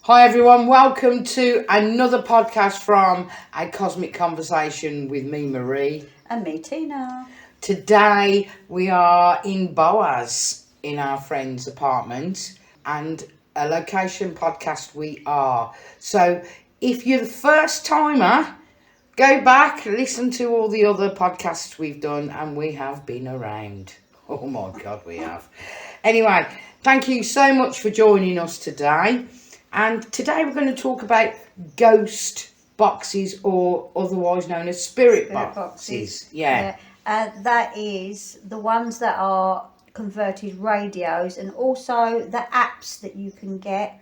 Hi everyone, welcome to another podcast from A Cosmic Conversation with me, Marie. And me, Tina. Today we are in Boaz in our friend's apartment, and a location podcast we are. So if you're the first timer, go back, listen to all the other podcasts we've done, and we have been around. Oh my God, we have. Anyway, thank you so much for joining us today. And today we're going to talk about ghost boxes, or otherwise known as spirit boxes. Yeah. That is the ones that are converted radios, and also the apps that you can get.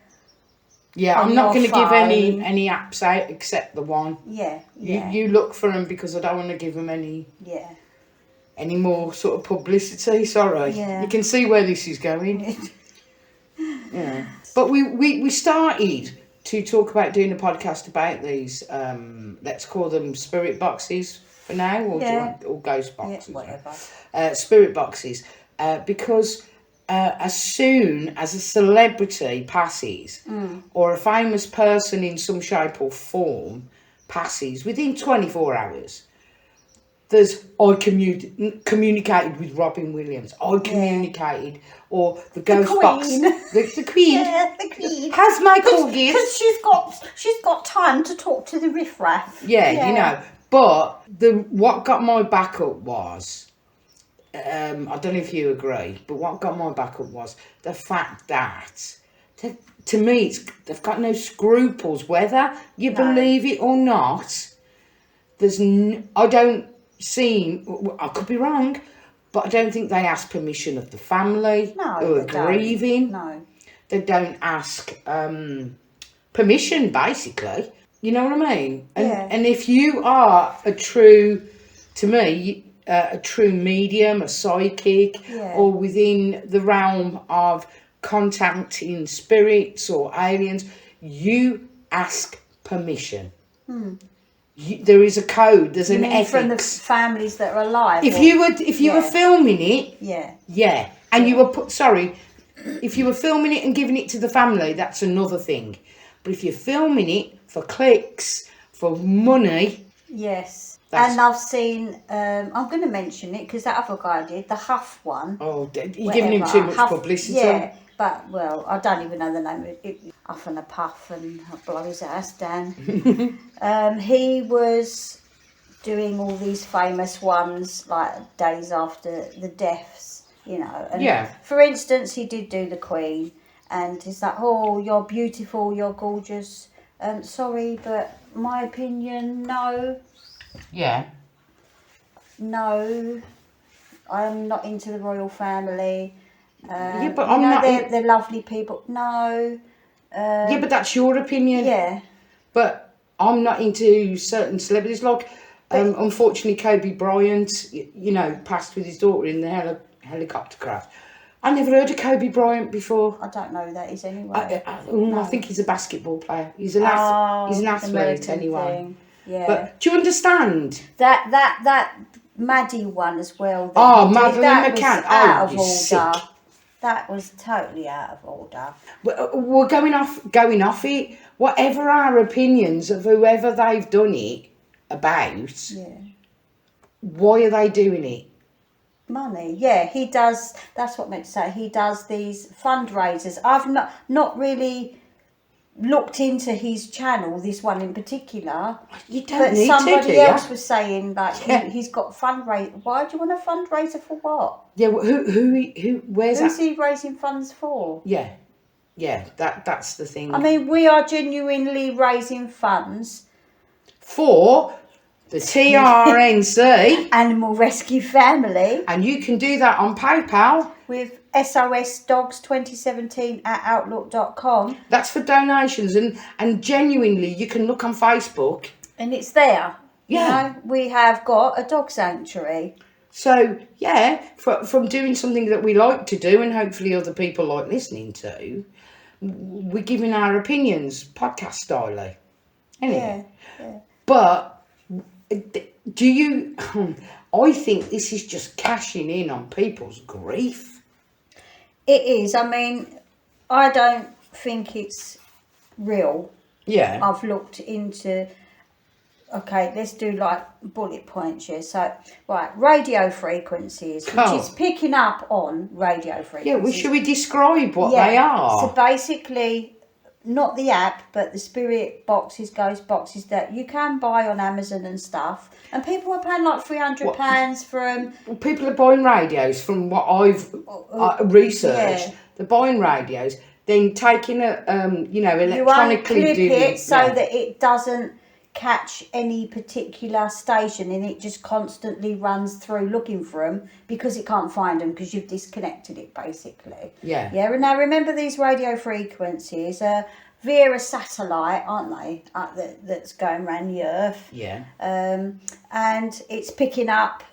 Yeah, on I'm not your going to give phone. any apps out except the one. Yeah. You look for them because I don't want to give them any Yeah. more sort of publicity. Sorry. Yeah. You can see where this is going. Yeah. But we started to talk about doing a podcast about these, let's call them spirit boxes for now, or do you want, or ghost boxes? Yeah, whatever. Spirit boxes, because as soon as a celebrity passes, or a famous person in some shape or form passes, within 24 hours, there's I communicated with Robin Williams. I communicated, or the ghost box. The Queen. Yeah, the Queen. Has my corgis. Because she's got time to talk to the riffraff. Yeah, you know. But what got my back up was, I don't know if you agree, but what got my back up was the fact that, to me, they've got no scruples, whether you believe it or not. I don't see, I could be wrong, but I don't think they ask permission of the family who are grieving. No. They don't ask permission, basically. You know what I mean? And if you are a true medium, a psychic, or within the realm of contacting spirits or aliens, you ask permission. There is a code. There's an ethics from the families that are alive. If you were filming it, and you were if you were filming it and giving it to the family, that's another thing. But if you're filming it for clicks, for money, yes. And I've seen, I'm going to mention it because that other guy did, the Huff one. Oh, you're giving him too much publicity. Yeah, but, well, I don't even know the name of it. Huff and a Puff, and I'll blow his ass down. He was doing all these famous ones, like days after the deaths, you know. And for instance, he did do the Queen, and he's like, oh, you're beautiful, you're gorgeous. Sorry, but my opinion, no. Yeah. No, I'm not into the royal family. But I'm not. They're lovely people. No. But that's your opinion. Yeah. But I'm not into certain celebrities. Like, unfortunately, Kobe Bryant, passed with his daughter in the helicopter crash. I never heard of Kobe Bryant before. I don't know who that is anyway. I think he's a basketball player. He's an athlete anyway. Thing. Yeah. But do you understand? That Maddie one as well. Madeleine McCann. Out of order. That was totally out of order. We're going off it. Whatever our opinions of whoever they've done it about, why are they doing it? Money. Yeah, he does. That's what I meant to say. He does these fundraisers. I've not really looked into his channel, this one in particular. You don't need to, somebody else was saying that he's got fundraiser. Why do you want a fundraiser for what? Yeah, who's he raising funds for? Yeah, that's the thing. I mean, we are genuinely raising funds for the TRNC Animal Rescue Family, and you can do that on PayPal with SOSDogs2017@outlook.com. That's for donations, and genuinely you can look on Facebook and it's there. Yeah, you know, we have got a dog sanctuary. So from doing something that we like to do, and hopefully other people like listening to, we're giving our opinions podcast style. Anyway. Yeah. But do you? I think this is just cashing in on people's grief. It is. I mean, I don't think it's real, Yeah. I've looked into. Okay, let's do like bullet points here. So, right, radio frequencies, which is picking up on radio frequencies. Yeah, well, should we describe what they are? So basically, not the app, but the spirit boxes, ghost boxes that you can buy on Amazon and stuff. And people are paying like £300 for them. Well, people are buying radios from what I've researched. Yeah. They're buying radios, then taking a, electronically You unclip it so yeah. that it doesn't catch any particular station, and it just constantly runs through looking for them because it can't find them because you've disconnected it, basically. Yeah. Yeah, and now remember these radio frequencies are via a satellite, aren't they, that's going around the Earth. Yeah. And it's picking up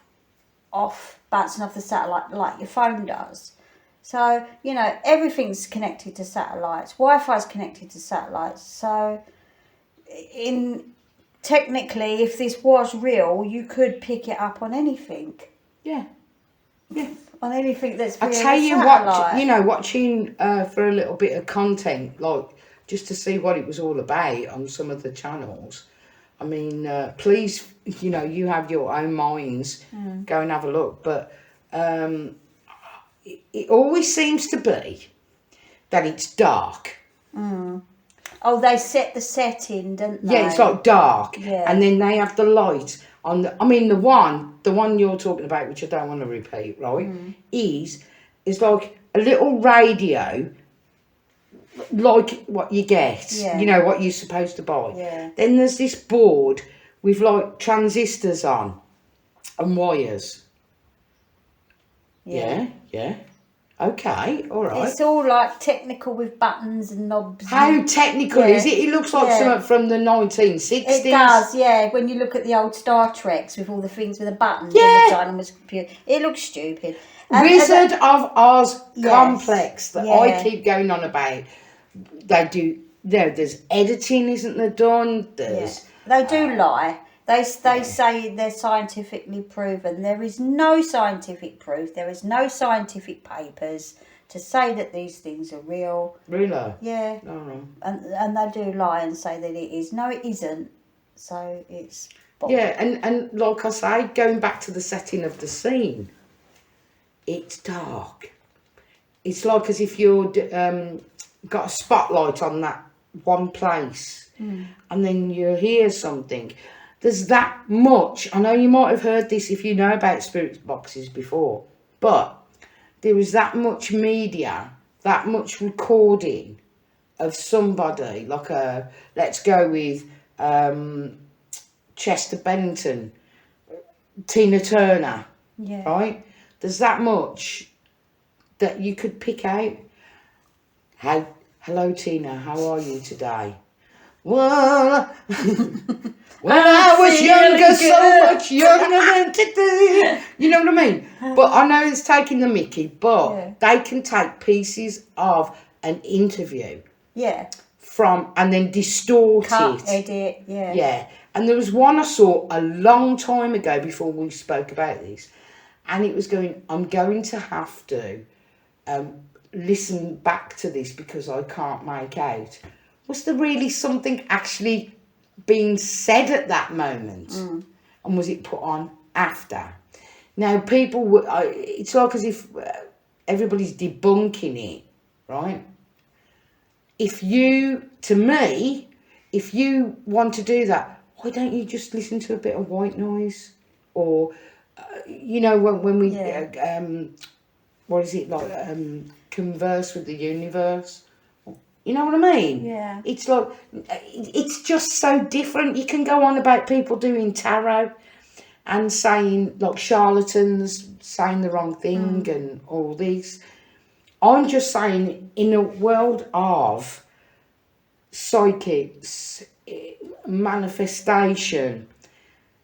bouncing off the satellite like your phone does. So, everything's connected to satellites. Wi-Fi's connected to satellites. So, technically, if this was real, you could pick it up on anything. Yeah. Yeah. On anything that's via I tell you satellite. what, watching for a little bit of content, like just to see what it was all about on some of the channels. I mean, please, you have your own minds. Go and have a look. But it always seems to be that it's dark. Oh, they set the setting, don't they? Yeah, it's like dark. Yeah. And then they have the light on the one you're talking about, which I don't want to repeat, right? Is like a little radio, like what you get, what you're supposed to buy. Yeah. Then there's this board with like transistors on and wires. Yeah. Okay, all right. It's all like technical with buttons and knobs. How technical is it? It looks like something from the 1960s. It does, yeah. When you look at the old Star Treks with all the things with the buttons and the computer, it looks stupid. Wizard of Oz complex that I keep going on about. They do. There's editing, isn't there? Done. There's. They do lie. They say they're scientifically proven. There is no scientific proof. There is no scientific papers to say that these things are real. Really? Yeah. Oh. And they do lie and say that it is. No, it isn't. So it's... Yeah, and like I say, going back to the setting of the scene, it's dark. It's like as if you're got a spotlight on that one place and then you hear something. There's that much. I know you might have heard this if you know about spirit boxes before, but there is that much media, that much recording of somebody, like let's go with Chester Bennington, Tina Turner, right? There's that much that you could pick out. Hello Tina, how are you today? Well, when I was younger, so much younger than today. You know what I mean? But I know it's taking the mickey, but they can take pieces of an interview. Yeah. And then distort Cut, it. edit, yeah. Yeah. And there was one I saw a long time ago before we spoke about this. And it was going, I'm going to have to listen back to this because I can't make out. Was there really something actually being said at that moment? And was it put on after? Now, people, it's like as if everybody's debunking it, right? If you want to do that, why don't you just listen to a bit of white noise? Or, when we, what is it, like, converse with the universe? You know what I mean? Yeah. It's like, it's just so different. You can go on about people doing tarot and saying, like, charlatans saying the wrong thing and all this. I'm just saying, in a world of psychics, manifestation,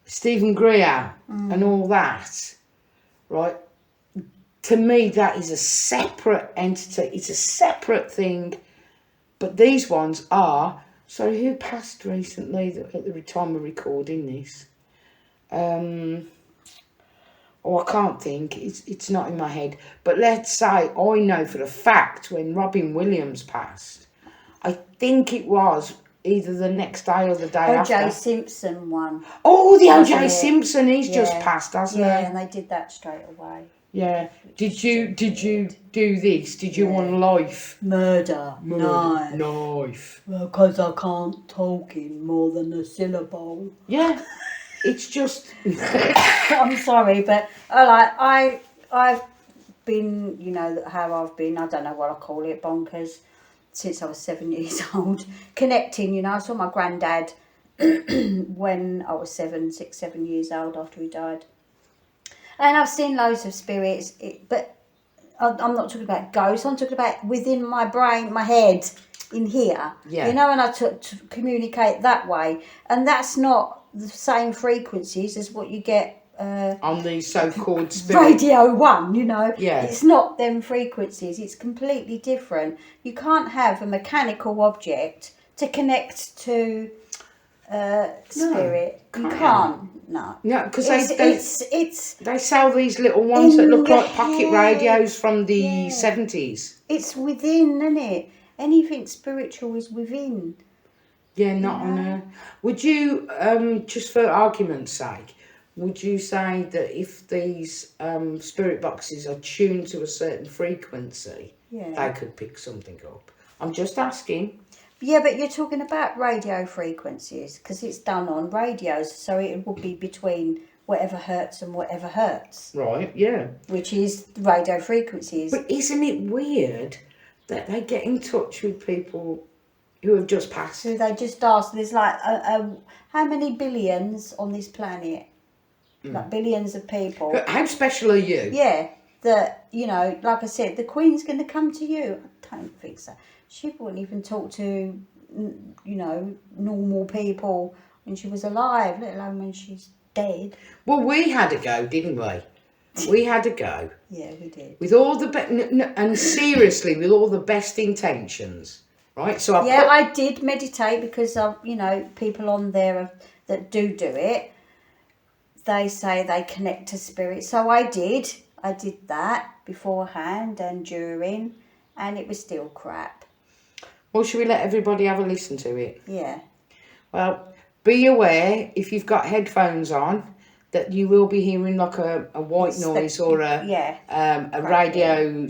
Stephen Greer and all that, right? To me, that is a separate entity. It's a separate thing. But these ones are... So who passed recently at the time of recording this? I can't think. It's not in my head. But let's say I know for a fact when Robin Williams passed, I think it was either the next day or the day O.J. after. Simpson one. Oh, the Wasn't O.J. it? Simpson, he's just Yeah. passed, hasn't Yeah, he? and they did that straight away. Yeah. Did you do this? Did you Yeah. want life? Murder. Knife. Because I can't talk in more than a syllable. Yeah. It's just. I'm sorry, but I've been, you know, how I've been, I don't know what I call it, bonkers, since I was 7 years old. Connecting, you know, I saw my granddad when I was 7 years old after he died. And I've seen loads of spirits, but I'm not talking about ghosts, I'm talking about within my brain, my head, in here. Yeah. You know, and I to communicate that way. And that's not the same frequencies as what you get on these so-called spirit. Radio 1, you know. Yeah. It's not them frequencies. It's completely different. You can't have a mechanical object to connect to spirit. You can't. No. No, because It's they sell these little ones that in look your like pocket head. radios from the Yeah. 70s. It's within, isn't it? Anything spiritual is within. Yeah, not on a... Would you, just for argument's sake, would you say that if these spirit boxes are tuned to a certain frequency, Yeah. they could pick something up? I'm just asking. Yeah, but you're talking about radio frequencies because it's done on radios, so it would be between whatever hertz and whatever hertz, Right, yeah. which is radio frequencies. But isn't it weird that they get in touch with people who have just passed? So they just ask, there's like, how many billions on this planet? Like billions of people. But how special are you? Yeah, that, you know, like I said, the Queen's going to come to you. I don't think so. She wouldn't even talk to, you know, normal people when she was alive, let alone when she's dead. Well, we had a go, didn't we? We had a go. Yeah, we did. With all the and seriously, with all the best intentions, right? So I did meditate because of, you know, people on there that do it. They say they connect to spirit. So I did that beforehand and during, and it was still crap. Well, should we let everybody have a listen to it? Yeah. Well, be aware if you've got headphones on that you will be hearing like a white noise or a radio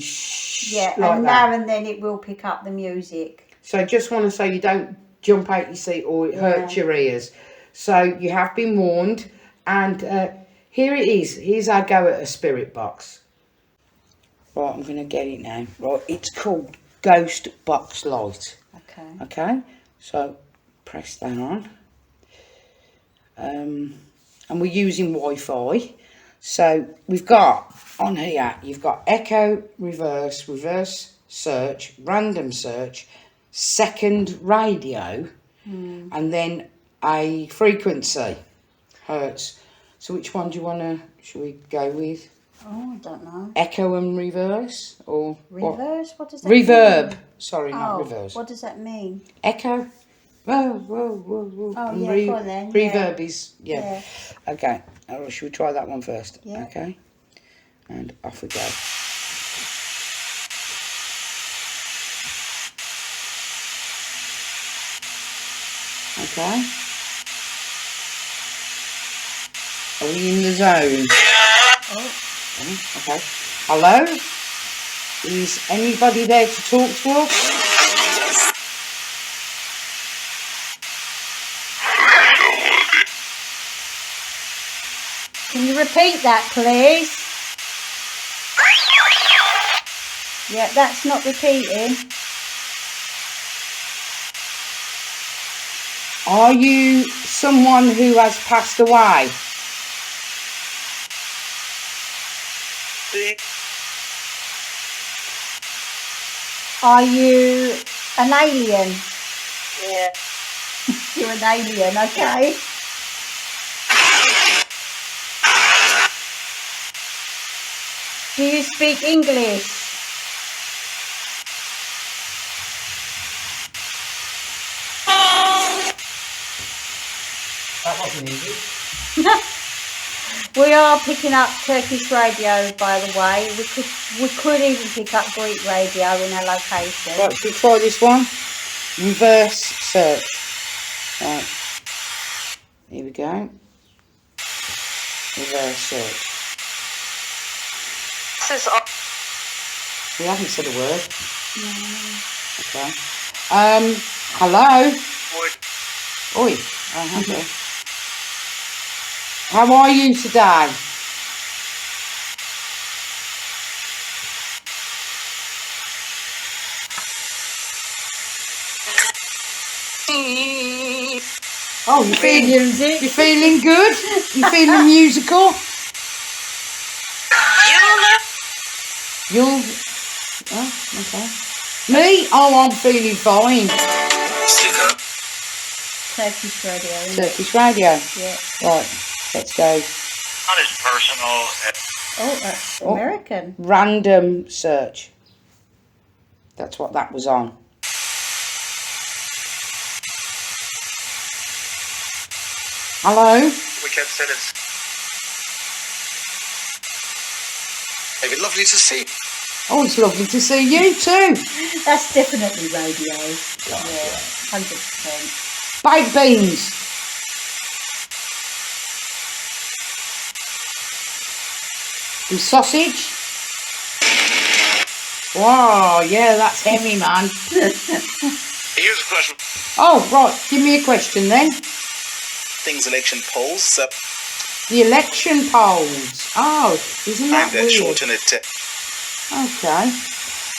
yeah, like and that. now and then it will pick up the music. So just want to say you don't jump out your seat or it hurts your ears. So you have been warned, and here it is. Here's our go at a spirit box. Right, I'm going to get it now. Right, it's called Ghost Box Light. Okay. Okay, so press that on. And we're using Wi-Fi. So we've got on here, you've got echo, reverse search, random search, second radio, and then a frequency, hertz. So which one do you want to, should we go with? Oh, I don't know. Echo and reverse? Or Reverse? What does that reverb. mean? Sorry, not reverse. What does that mean? Echo. Whoa. Oh, And yeah, go on then. reverb is, yeah. Okay, should we try that one first? Yeah. Okay, and off we go. Okay. Are we in the zone? Okay. Hello? Is anybody there to talk to us? Can you repeat that, please? Yeah, that's not repeating. Are you someone who has passed away? Are you an alien? Yeah. You're an alien, okay? Do you speak English? That wasn't easy. We are picking up Turkish radio, by the way. We could even pick up Greek radio in our location. Right, should we try this one? reverse search. Right. Here we go. Reverse search. We haven't said a word. No. Okay. Hello. Oi. Oh, okay. How are you today? Oh, you feeling Music. You feeling good? You feeling musical? You'll. Oh, okay. Me? Oh, I'm feeling fine. Turkish radio. Isn't it? Turkish radio. Yeah. Right, let's go. Not as personal. Oh, that's Oh. American. Random search. That's what that was on. Hello? We kept saying David, lovely to see you. Oh, it's lovely to see you too. That's definitely radio. Yeah, 100%. Baked beans. And sausage. Wow, yeah, that's heavy, man. Here's a question. Oh, right, give me a question then. Things election polls. The election polls. Oh, isn't that And weird? shorten it. Okay.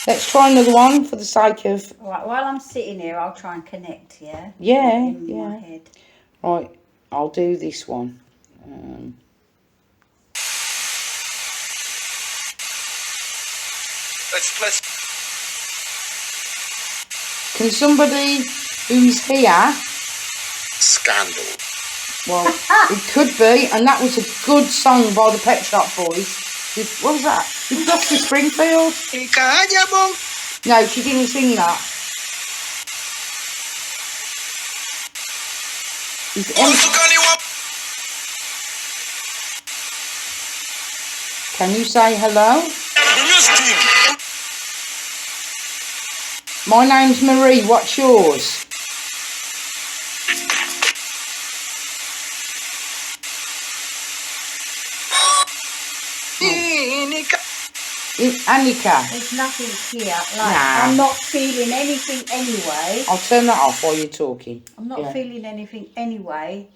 Let's try another one for the sake of... Right, while I'm sitting here, I'll try and connect, yeah? Yeah, In my yeah. head. Right, I'll do this one. Let's. Can somebody who's here... Scandal. Well, it could be, and that was a good song by the Pet Shop Boys. What was that? With Dusty Springfield? No, she didn't sing that. Can you say hello? My name's Marie, what's yours? It's Annika. There's nothing here. Like, Nah. I'm not feeling anything anyway. I'll turn that off while you're talking. I'm not Yeah. feeling anything anyway.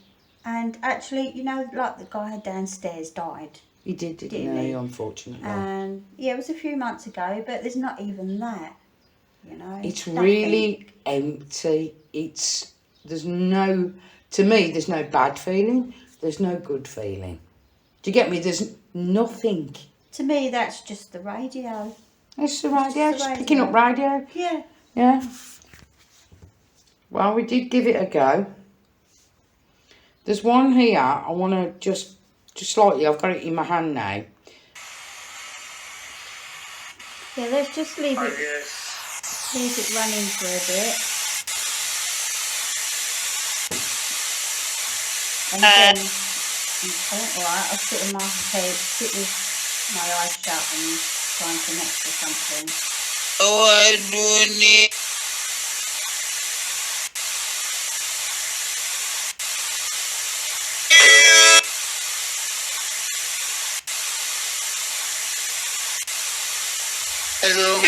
And actually, you know, like the guy downstairs died. He did, didn't Didn't he, he? unfortunately. And yeah, it was a few months ago, but there's not even that. You know, It's nothing. really empty. There's no, to me, there's no bad feeling. There's no good feeling. Do you get me? There's nothing. To me, that's just the radio. It's the radio, the just picking up radio. radio. Yeah. Yeah. Well, we did give it a go. There's one here. I want to just slightly. I've got it in my hand now. Yeah, let's just leave it running for a bit. And then, okay, alright, I'll sit in my head, sit with my eyes shut and try and connect to something. Oh, I do need. Hello.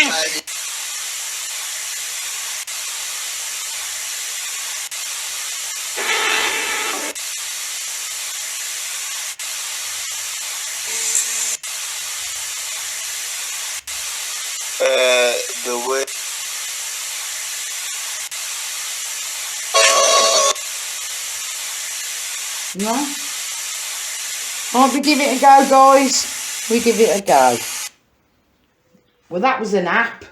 The way. No? Right, we give it a go, guys. We give it a go. Well, that was an app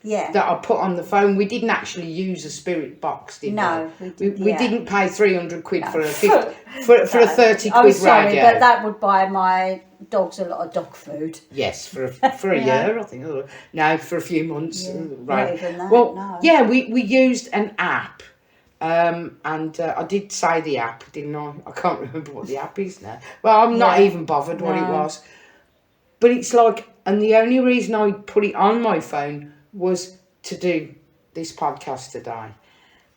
Yeah. that I put on the phone. We didn't actually use a spirit box, did No, we? we We yeah. didn't pay 300 quid No. for a 50, for a 30 I'm quid sorry, radio. but that would buy my dogs a lot of dog food. Yes, for a Yeah. year, I think. No, for a few months. Yeah, Right. not even that, Well, no. yeah, we used an app. And I did say the app, didn't I? I can't remember what the app is now. Well, I'm not Yeah. even bothered what it No. was. But it's like, and the only reason I put it on my phone was to do this podcast today.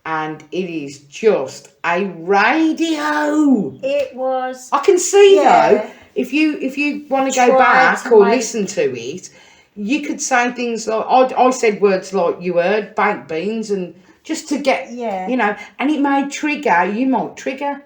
and it is just a radio. It was. I can see Yeah. though, if you want to go Tried back to or make- listen to it, you could say things like I said words like you heard baked beans, and just to get Yeah. and it may trigger. You might trigger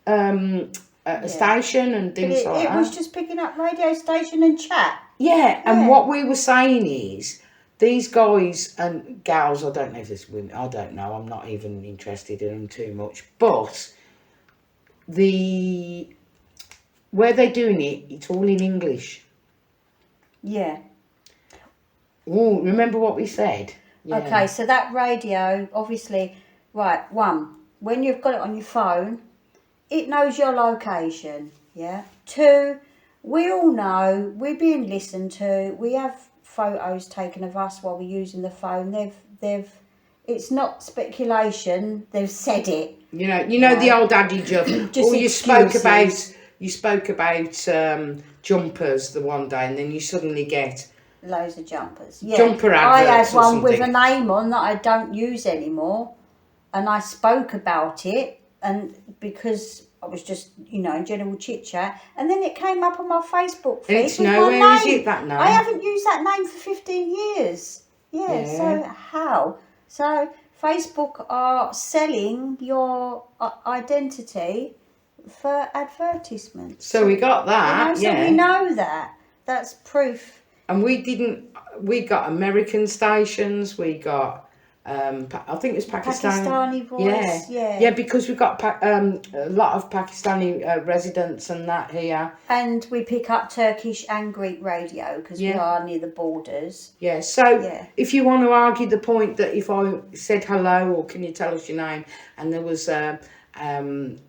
a station and But things it, like it that. was just picking up radio station and chat. Yeah, and Yeah. what we were saying is these guys and gals, I don't know if there's women, I don't know, I'm not even interested in them too much, but where they're doing it, it's all in English. Yeah. Oh, remember what we said? Yeah. Okay, so that radio, obviously, right, one, when you've got it on your phone, it knows your location, yeah? Two, we all know we're being listened to. We have photos taken of us while we're using the phone. It's not speculation. They've said it. You know the old adage of, Just you spoke excuses. about jumpers the one day, and then you suddenly get Loads of jumpers. Yeah. Jumper I adverts had or one with a something. name on that I don't use anymore, and I spoke about it, and because I was just, general chit chat, and then it came up on my Facebook feed. And it's with my nowhere, is name. it, that name? I haven't used that name for 15 years. Yeah. Yeah. So how? So Facebook are selling your identity for advertisements. So we got that, So yeah. we know that. That's proof. And we got American stations, we got, I think it was Pakistani voice, yeah. Yeah, because we've got a lot of Pakistani residents and that here. And we pick up Turkish and Greek radio because we Yeah. are near the borders. Yeah, so Yeah. if you want to argue the point that if I said hello or can you tell us your name, and there was a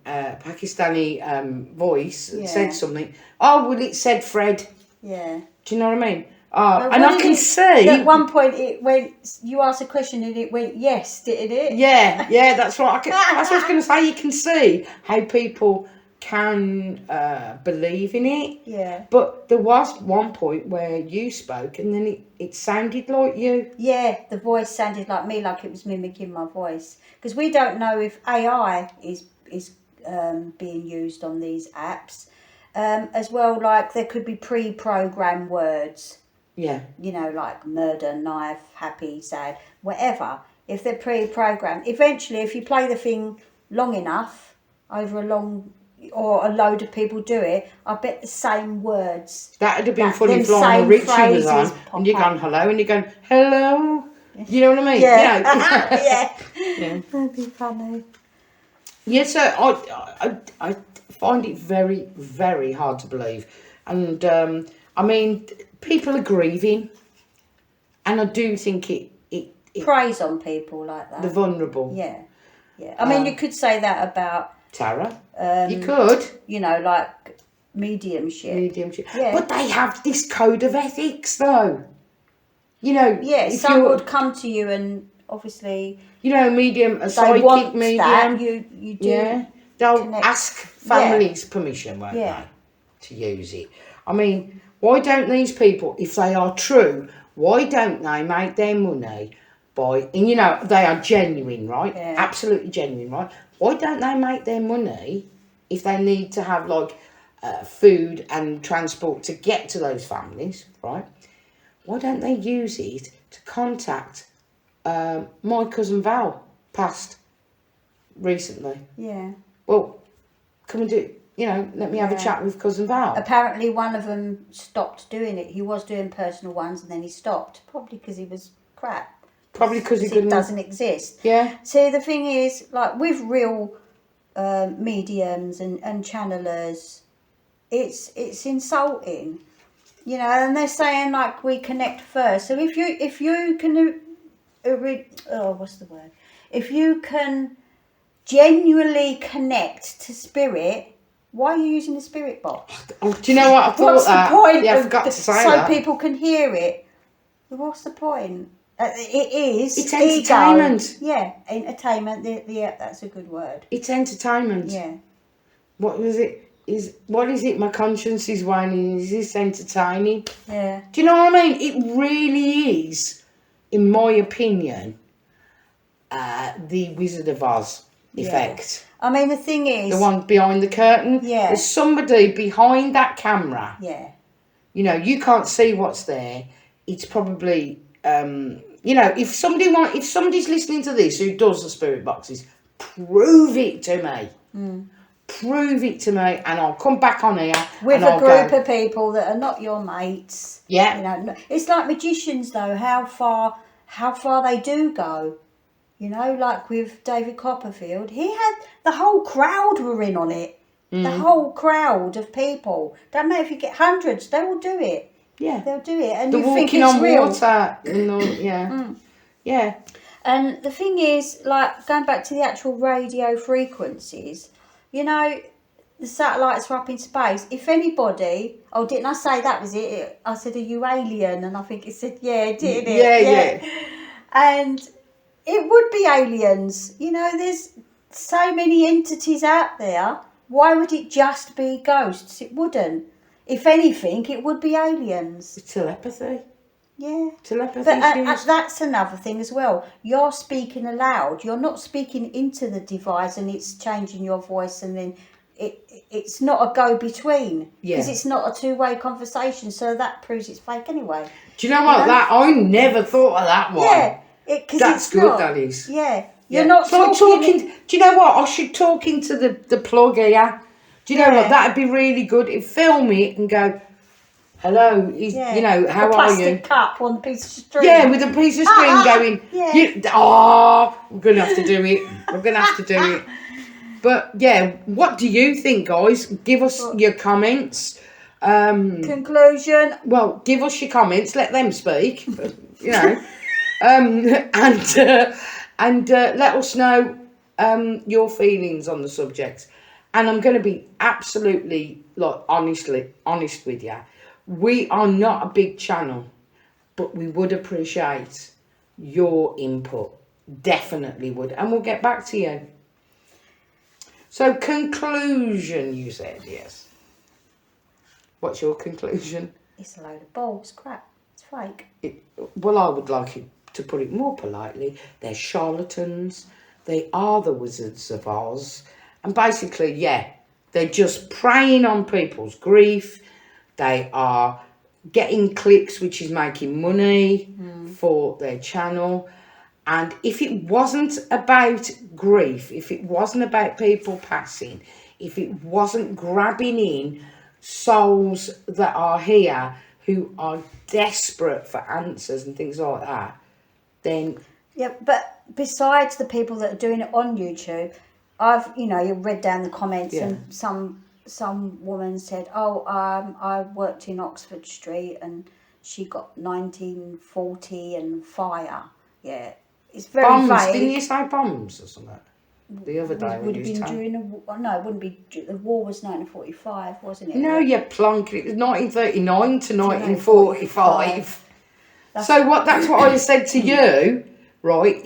Pakistani voice that Yeah. said something, oh, well, it said Fred. Yeah. Do you know what I mean? But And what I did can it- see... At one point, it went. You asked a question and it went yes, didn't it? Yeah, that's right. That's what I was going to say. You can see how people can believe in it. Yeah. But there was one point where you spoke and then it sounded like you. Yeah, the voice sounded like me, like it was mimicking my voice. Because we don't know if AI is being used on these apps. As well, like there could be pre-programmed words. Yeah. Like murder, knife, happy, sad, whatever. If they're pre-programmed, eventually, if you play the thing long enough, over a load of people do it, I bet the same words. That would have been That- funny them if Lionel same Richie was phrases on pop and you're up. going hello and you're going hello. You know what I mean? Yeah. Yeah. Yeah. That'd be funny. Yeah, so I find it very, very hard to believe. And, I mean, people are grieving. And I do think it Praise on people like that. the vulnerable. Yeah. Yeah. I mean, you could say that about, Tara, you could. like mediumship. Mediumship. Yeah. But they have this code of ethics, though. Yeah, Yeah, if some you're, would come to you and obviously a they psychic want medium. that. You do. Yeah, they'll connect. ask families permission, won't Yeah. they, to use it? I mean, why don't these people, if they are true, why don't they make their money by, and they are genuine, right? Yeah. Absolutely genuine, right? Why don't they make their money if they need to have like food and transport to get to those families, right? Why don't they use it to contact my cousin Val, passed recently? Yeah. Well, come and do, let me have a Yeah. chat with cousin Val. Apparently, one of them stopped doing it. He was doing personal ones, and then he stopped, probably because he was crap. Probably because he It couldn't. doesn't exist. Yeah, See, the thing is, like with real mediums and channelers, it's insulting, and they're saying like we connect first. So if you can, what's the word? If you can genuinely connect to spirit, why are you using the spirit box? oh, do you know what I thought? What's the point? Yeah, I of forgot to say so that. people can hear it. What's the point? It is. It's ego. entertainment. Yeah, entertainment. That's a good word. It's entertainment. Yeah. What was it? What is it? My conscience is whining. Is this entertaining? Yeah. Do you know what I mean? It really is, in my opinion, the Wizard of Oz effect. I mean, the thing is... The one behind the curtain. Yeah. There's somebody behind that camera. Yeah. You know, you can't see what's there. It's probably, you know, if somebody's listening to this who does the spirit boxes, prove it to me. Prove it to me, and I'll come back on here With and a I'll group go, of people that are not your mates. Yeah. You know, it's like magicians, though. How far they do go. You know, like with David Copperfield, he had the whole crowd were in on it. The whole crowd of people. Don't matter if you get hundreds, they will do it. Yeah. They'll do it, and the you think walking it's on real. water. Yeah. Yeah. And the thing is, like, going back to the actual radio frequencies, you know, the satellites are up in space. If anybody... Oh, didn't I say that was it? I said, are you alien? And I think it said, yeah, didn't it? Yeah. And it would be aliens. You know, there's so many entities out there. Why would it just be ghosts? It wouldn't. If anything, it would be aliens. It's telepathy. Yeah. Telepathy. But that's another thing as well. You're speaking aloud. You're not speaking into the device and it's changing your voice, and then it's not a go-between. Yeah. Because it's not a two-way conversation, so that proves it's fake anyway. Do you know what? You know? That I never thought of that one. Yeah. That's it's good, not. that is. Yeah. You're Yeah. not It's like talking... Do you know what? I should talk into the plug here. Do you know what? That'd be really good. If film it and go, hello, you know, how a are you? plastic cup on a piece of string. Yeah, with a piece of string going. Yeah. We're going to have to do it. We're going to have to do it. But yeah, what do you think, guys? Give us your comments. Conclusion. Well, give us your comments. Let them speak. You know, and let us know your feelings on the subject. And I'm going to be absolutely, like, honest with you. We are not a big channel, but we would appreciate your input. Definitely would. And we'll get back to you. So, conclusion, you said, yes. What's your conclusion? It's a load of balls, crap. It's fake. Well, I would like it to put it more politely. They're charlatans. They are the Wizards of Oz. And basically, yeah, they're just preying on people's grief. They are getting clicks, which is making money for their channel. And if it wasn't about grief, if it wasn't about people passing, if it wasn't grabbing in souls that are here who are desperate for answers and things like that, then... Yeah, but besides the people that are doing it on YouTube, I've, you know, you read down the comments and some woman said, I worked in Oxford Street and she got 1940 and fire. Yeah, it's very bombs. vague. Didn't you say bombs or something? The other day Would have been during no, it wouldn't be. The war was 1945, wasn't it? No, you plonk. It was 1939 to 1945. That's what I said to you, right?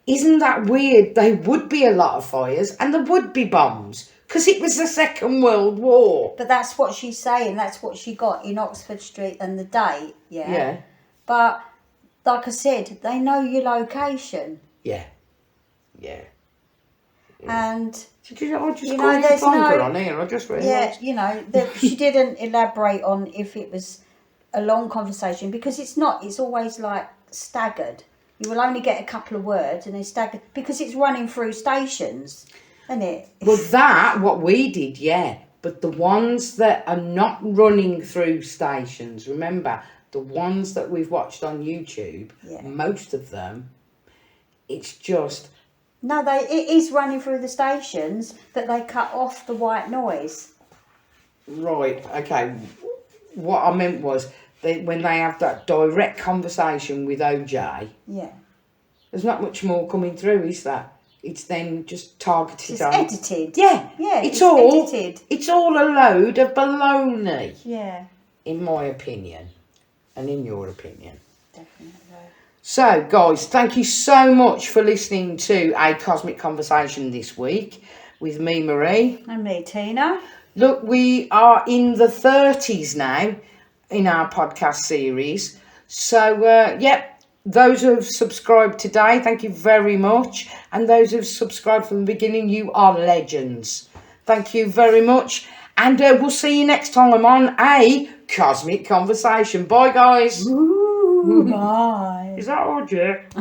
Isn't that weird? There would be a lot of fires and there would be bombs because it was the Second World War. But that's what she's saying. That's what she got in Oxford Street and the date. Yeah. Yeah. But like I said, they know your location. Yeah. Yeah. And I just called you there's plonker on here. I just realised. Yeah, she didn't elaborate on if it was a long conversation because it's not. It's always like staggered. You will only get a couple of words and then staggered because it's running through stations, isn't it? Well, what we did, yeah. But the ones that are not running through stations, remember, the ones that we've watched on YouTube, most of them, it's just... No, it is running through the stations, but they cut off the white noise. Right, okay. What I meant was, when they have that direct conversation with OJ, there's not much more coming through, is there? It's then just targeted It's on... edited. Yeah, it's all edited. It's all a load of baloney. Yeah. In my opinion. And in your opinion. Definitely. So, guys, thank you so much for listening to A Cosmic Conversation this week with me, Marie. And me, Tina. Look, we are in the 30s now in our podcast series. So, those who have subscribed today, thank you very much. And those who've subscribed from the beginning, you are legends. Thank you very much. And we'll see you next time on A Cosmic Conversation. Bye, guys. Ooh, bye. Is that all, Jack?